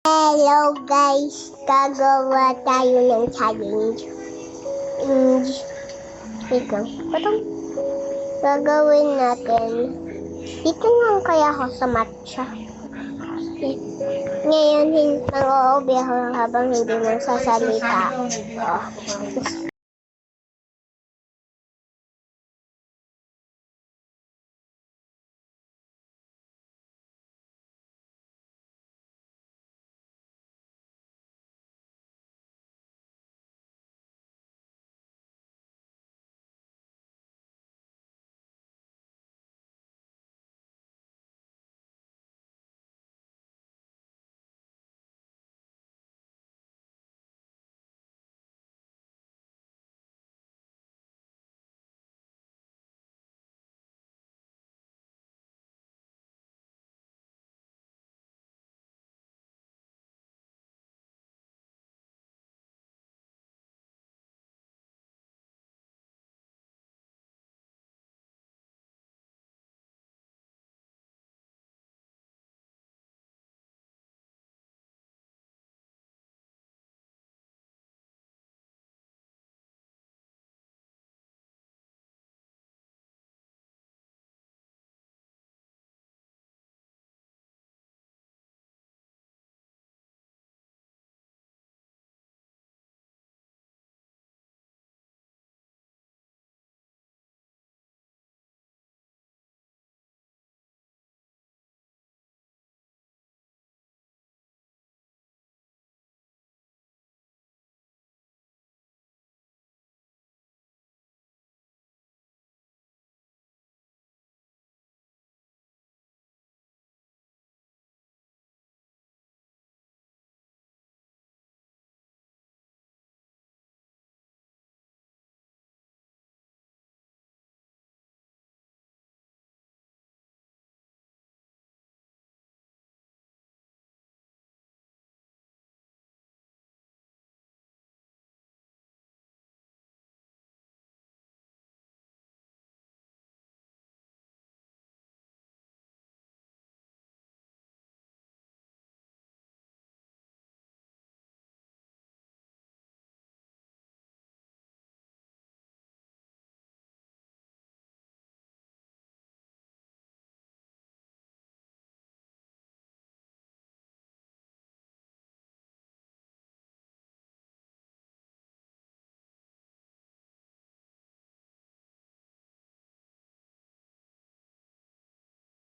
Hello guys, gagawa tayo ng challenge. Wait lang, patong gagawin natin. Dito lang kaya ako sa matcha. Ngayon, nang-oobi ako habang hindi mo sasalita.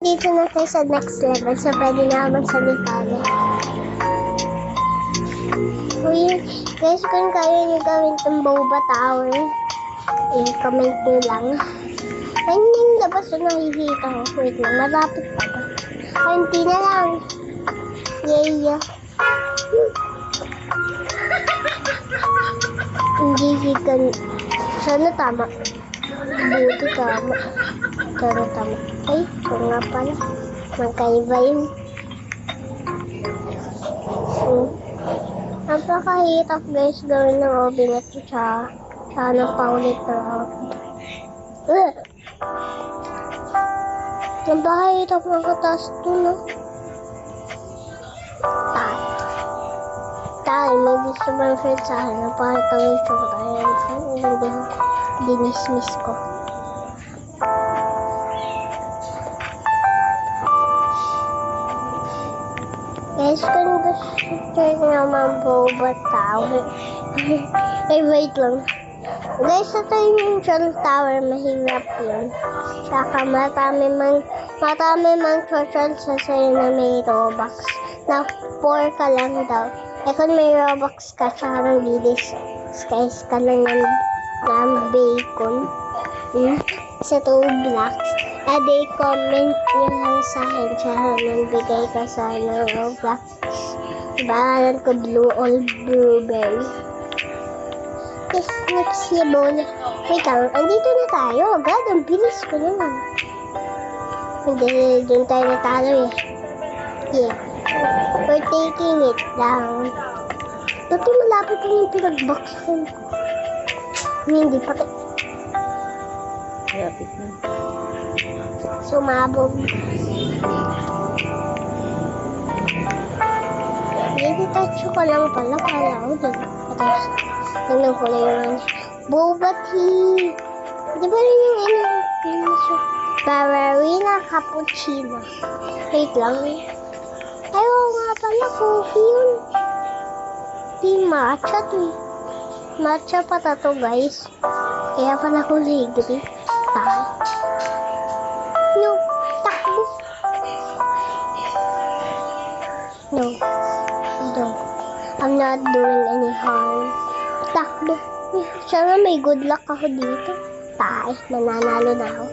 Dito na tayo sa next level, so pwede na ako magsalita na. Uy, guys, kung kaya nyo gawin itong boba tower, comment nyo lang. Ayun yung labas na nakikita ko. Wait lang, malapit pa ba? Hindi na lang. Yay. Hindi higan. Sana tama. Buti tama. Pero tama. Ay, ito nga pala. Magkaiba yun. Napakahirap guys gawin ng oven at sana paulit na ako. Napakahirap makataas ito, no? Tayo, may gusto bang friend sa akin. Napakita mo yung tsura. Ayan, dinismiss ko. Guys, kung gusto nyo naman boba tower. Ay, wait lang. Guys, ito yung John Tower. Mahirap yun. Saka matami mang tutorial sa sa'yo na may Robux. Na 4 ka lang daw. Eh kung may Robux ka, saka nang skies ka lang ng bacon. Sa 2 blocks. They comment nyo lang sa akin siya nagbigay ka sa Roblox. Bahalan ko blue or blueberry. Yes, next level. Wait lang, andito na tayo. Agad, ang bilis ko naman. Hindi, doon tayo natalo eh. Yeah. We're taking it down. Dati malapit na yung pinag-boxan ko. Hindi pa kayo. Malapit na. Sumabog. Tinitouch ko lang pala. Kala ko dun. Tapos, tingnan ko lang yung boba tea. Di ba rin yung ballerina cappuccino? Wait lang. Ay, oo nga pala. Coffee yun. Di matcha to eh. Matcha pata to guys. Kaya pala ko libre. No, takbo. No, I'm not doing any harm. Takbo. Sana may good luck ako dito. Mananalo na ako.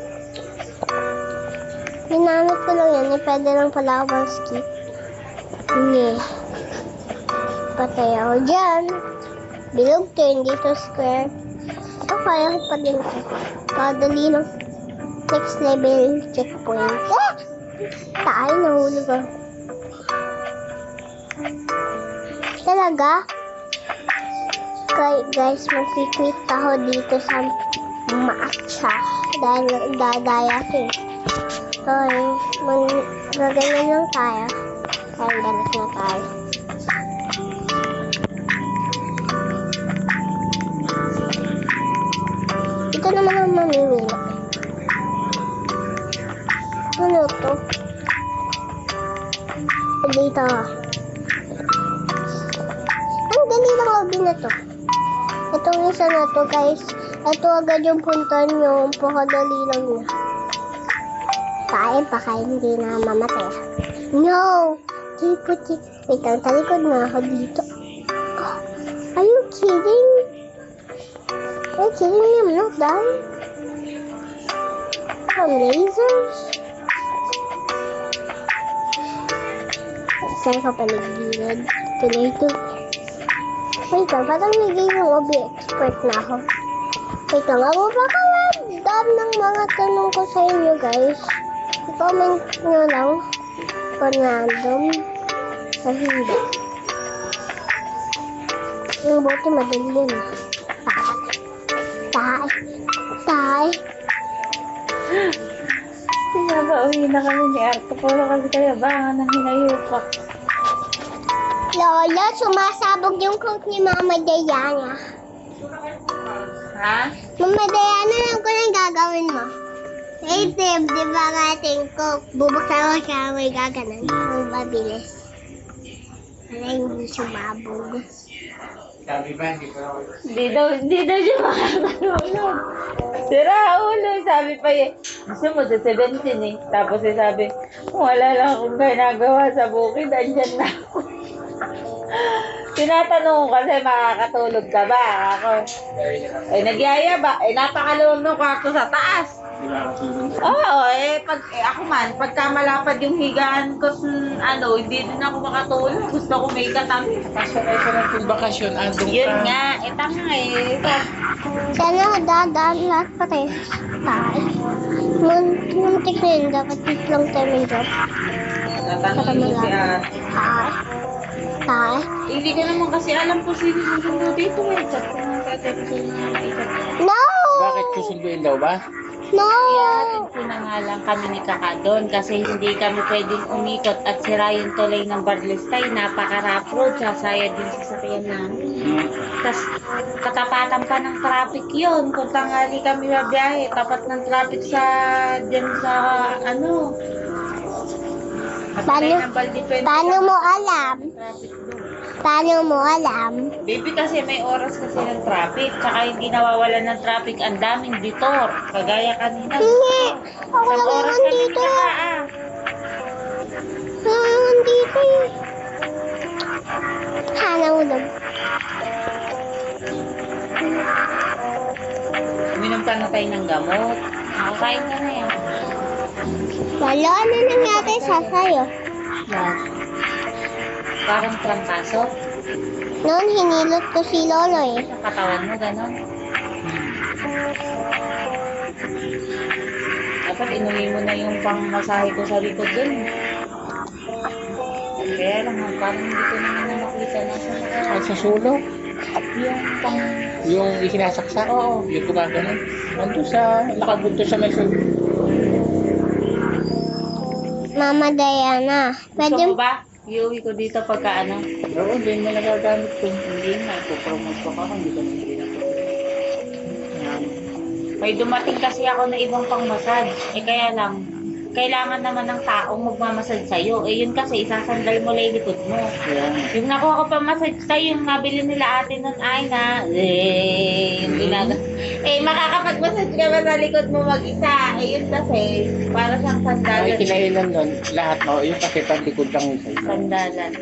Ginamit ko lang yan. Pwede lang pala ako mag-skip. Hindi. Patay ako dyan. Bilog turn dito square. Ito kaya ko pa din ito. Kadali lang. Next level checkpoint. Nahulog ako. Talaga? Guys, mag-quit ako dito sa matcha. Dahil dadaya ko eh. Okay, magaganyan lang tayo. Kaya galit na tayo. Ito naman ang mamimili. Ano to? Dito. Ang dali lang lobby na to. Itong isa na to guys. Ito agad yung puntan yung pakadali lang niya. Kain pa kaya hindi na mamatay. No! Wait lang, talikod na ako dito. Are you kidding? Are you kidding me? I'm not dying. From lasers? Saan ka paligilid? Tuloy ito. Wait lang, parang naging OB expert na ako. Wait lang, ako baka random ng mga tanong ko sa inyo guys. I-comment nyo lang kung random o hindi. Yung bote madali yun. Tay. Pinapauwi na kami ni Arto. Puro kasi kayo ba nang hinayupak. Lola, sumasabog yung coat ni Mama Diana. Ha? Mama Diana, alam ko na yung gagawin mo. Hey, Tim, di ba ang ating coke? Bubuksan ko siya, may gaganan. Ang mabilis. Wala hindi sumabog. Sabi ba, Hindi daw siya makakatulog. Sira ulo, sabi pa eh. Gusto mo sa 17 eh. Tapos eh sabi, wala lang akong ginagawa sa bukid, andyan na ako. Tinatanong ko kasi makakatulog ka ba? Ako, nagyaya ba? Napakaluwag ng kwarto sa taas. Oo, ako man, pagka malapad yung higaan ko, hindi din ako makatulog. Gusto ko may katabi. Pasok kayo sa natin bakasyon, andong Yun ka. nga, tama eh. Sana dadaan lahat pati. Tay. Muntik na yun, dapat dito lang tayo may job. Tatanungin mo si Tay. Hindi ko naman kasi alam kung sino susundo dito eh. Chat ko nga sa telephone niya. No! Bakit susunduin daw ba? No! Iatid ko na nga lang kami ni Kaka doon kasi hindi kami pwedeng umikot at sira yung tulay ng Barlestay. Napaka-rough road, sasaya din sa sakyan namin. Tapos katapatan pa ng traffic yun. Kung tanghali kami mabiyahe, tapat ng traffic dyan sa Paano mo alam? Traffic doon. Paano mo alam? Baby, kasi may oras kasi ng traffic, tsaka hindi nawawalan ng traffic, ang daming bitor. Kagaya kanina. Hindi! Ako Isang lang oras naman kami dito. naka. Ako lang naman dito eh. Nahulog. Uminom ka na tayo ng gamot. Nakakain ka na yan. Lalo, ano nangyari sa sayo? Yan. Parang trangkaso. Noon, hinilot ko si Lolo eh. Sa katawan mo, gano'n. Dapat inuwi mo na yung pangmasahe ko sa likod dun. Kaya lang, parang hindi ko naman nakita na Ay, sa sulok? yung pang... Yung isinasaksak? Oo. Yung gumagano? Nandun sa, nakabunto sa may sulok. Mama Diana, Gusto mo ba? Iuwi ko dito pagka ano. Oo, hindi mo nagagamit ko. Hindi na. Ipopromote ko ka kung hindi ko na May dumating kasi ako na ibang pang-massage. Eh kaya lang, kailangan naman ng taong magmamassage sa'yo. Eh yun kasi, isasandal mo lang yung likod mo. Yung nakuha ko pang-massage tayo, yung nabili nila ate nun ay na, yung makakapag-massage ka ba sa likod mo mag-isa? Eh yun kasi, para siyang Ay, sandalan. kinainan nun, lahat mo. Yung kasi talikod lang yung sa'yo. Sandalan.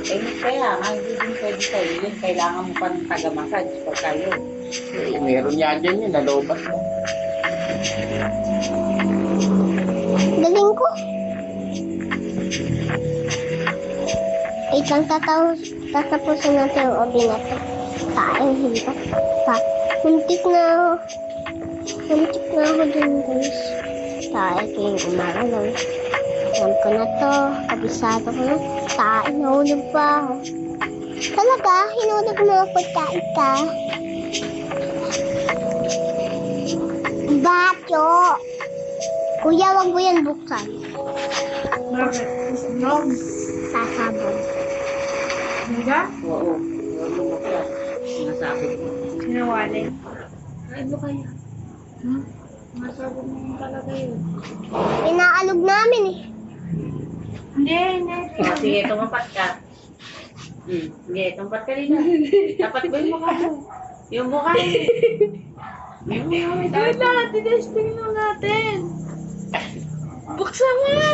Eh kaya nga, hindi din pwede sa'yo yun. Kailangan mo pa ng taga-massage pag kayo. Meron yan dyan yun, nalobat mo. Galing ko. Wait lang, tatapusin natin yung obi na to. Tayo, hindi pa. Muntik na ako. Muntik na ako dun, guys. Tayo, ito yung umaga lang. Alam ko na to. Kabisado ko na. Tayo, nahulog pa ako. Talaga, hinulog mo ako, tayo. Batyo! Kuya, wag mo yan buksan. Sasabog. Oo. Nasabi ko. Sinawali. Ay, ba kaya? Masabi mo yun talaga yun. Inaalog namin eh. Hindi. O, sige, tumapat ka. Sige, tumapat ka rin. Dapat ba yung mukha mo? Yung mukha mo. Wait lang, tinesting lang natin. Buksan mo na.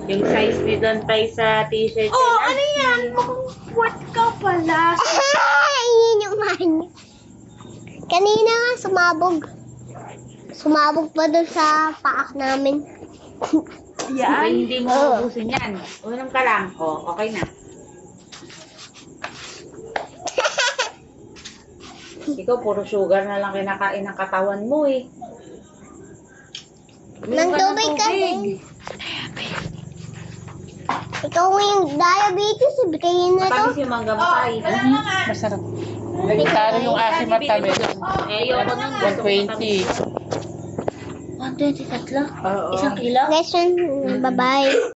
Yung size ni Don Tay sa t-shirt. Oh, ano yan? Mukhang what ka pala. Yun yung man. Kanina nga sumabog. Sumabog pa doon sa paak namin. Ay, Yan. hindi mo ubusin yan. Ulam ka lang. O, okay na. Ikaw, puro sugar na lang kinakain ng katawan mo eh. Nang tubig kasi. Ikaw yung diabetes, ibigay na to. Matamis yung mangga mo tayo. Masarap. Nagkaro yung asim at tamis. Eh, ayoko nun. Gusto ko matamis. 120. 123? Oo. Isang kilo? Guys, bye-bye.